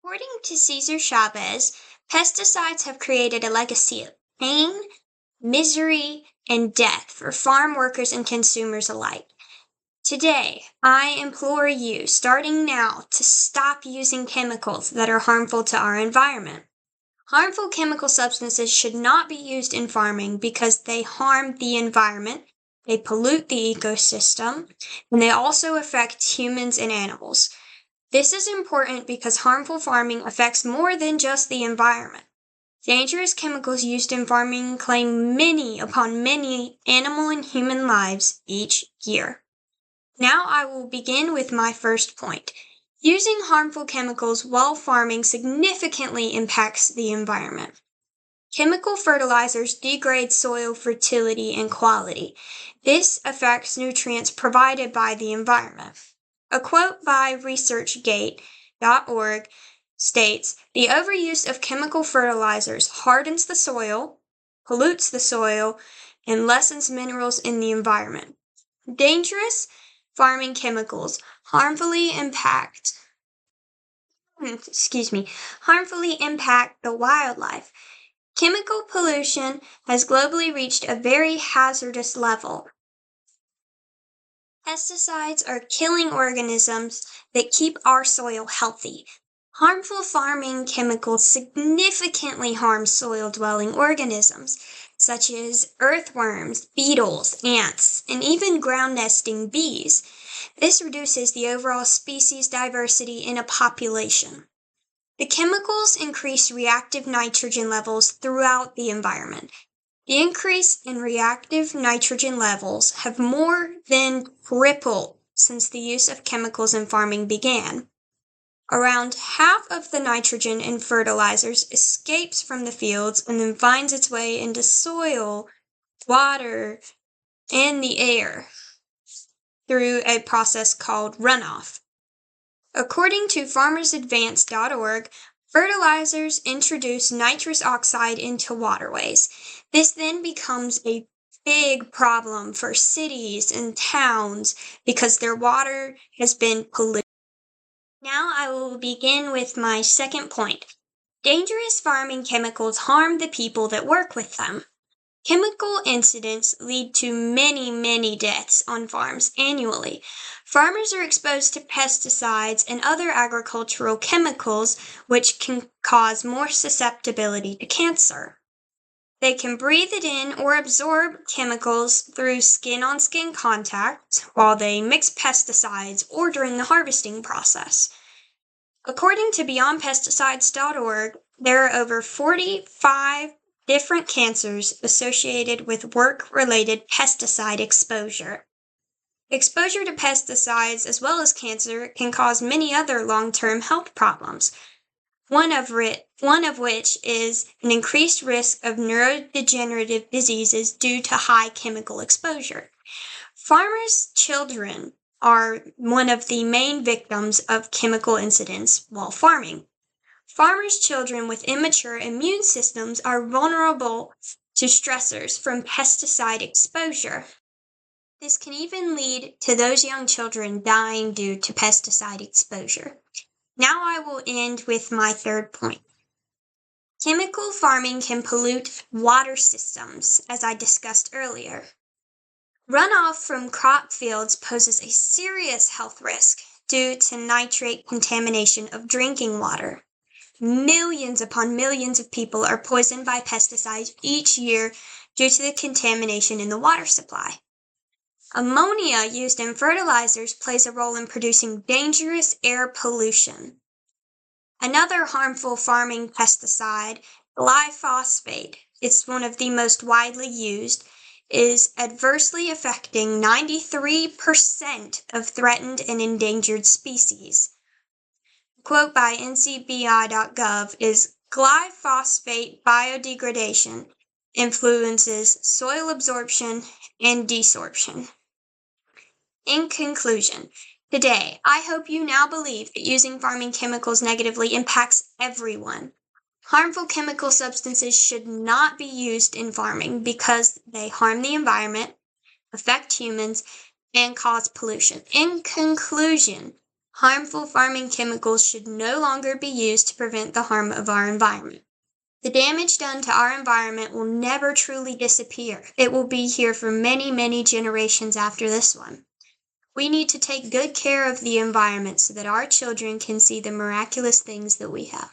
According to Cesar Chavez, pesticides have created a legacy of pain, misery, and death for farm workers and consumers alike. Today, I implore you, starting now, to stop using chemicals that are harmful to our environment. Harmful chemical substances should not be used in farming because they harm the environment, they pollute the ecosystem, and they also affect humans and animals. This is important because harmful farming affects more than just the environment. Dangerous chemicals used in farming claim many upon many animal and human lives each year. Now I will begin with my first point. Using harmful chemicals while farming significantly impacts the environment. Chemical fertilizers degrade soil fertility and quality. This affects nutrients provided by the environment. A quote by ResearchGate.org states, "The overuse of chemical fertilizers hardens the soil, pollutes the soil, and lessens minerals in the environment. Dangerous farming chemicals harmfully impact the wildlife. Chemical pollution has globally reached a very hazardous level. Pesticides are killing organisms that keep our soil healthy. Harmful farming chemicals significantly harm soil-dwelling organisms, such as earthworms, beetles, ants, and even ground-nesting bees. This reduces the overall species diversity in a population. The chemicals increase reactive nitrogen levels throughout the environment. The increase in reactive nitrogen levels have more than tripled since the use of chemicals in farming began. Around half of the nitrogen in fertilizers escapes from the fields and then finds its way into soil, water, and the air through a process called runoff. According to farmersadvance.org, fertilizers introduce nitrous oxide into waterways. This then becomes a big problem for cities and towns because their water has been polluted. Now I will begin with my second point. Dangerous farming chemicals harm the people that work with them. Chemical incidents lead to many deaths on farms annually. Farmers are exposed to pesticides and other agricultural chemicals which can cause more susceptibility to cancer. They can breathe it in or absorb chemicals through skin-on-skin contact while they mix pesticides or during the harvesting process. According to BeyondPesticides.org, there are over 45 different cancers associated with work-related pesticide exposure. Exposure to pesticides as well as cancer can cause many other long-term health problems, one of which is an increased risk of neurodegenerative diseases due to high chemical exposure. Farmers' children are one of the main victims of chemical incidents while farming. Farmers' children with immature immune systems are vulnerable to stressors from pesticide exposure. This can even lead to those young children dying due to pesticide exposure. Now I will end with my third point. Chemical farming can pollute water systems, as I discussed earlier. Runoff from crop fields poses a serious health risk due to nitrate contamination of drinking water. Millions upon millions of people are poisoned by pesticides each year due to the contamination in the water supply. Ammonia used in fertilizers plays a role in producing dangerous air pollution. Another harmful farming pesticide, glyphosate, it's one of the most widely used, is adversely affecting 93% of threatened and endangered species. A quote by ncbi.gov is, "Glyphosate biodegradation influences soil absorption and desorption." In conclusion, today, I hope you now believe that using farming chemicals negatively impacts everyone. Harmful chemical substances should not be used in farming because they harm the environment, affect humans, and cause pollution. In conclusion, Harmful farming chemicals should no longer be used to prevent the harm of our environment. The damage done to our environment will never truly disappear. It will be here for many, many generations after this one. We need to take good care of the environment so that our children can see the miraculous things that we have.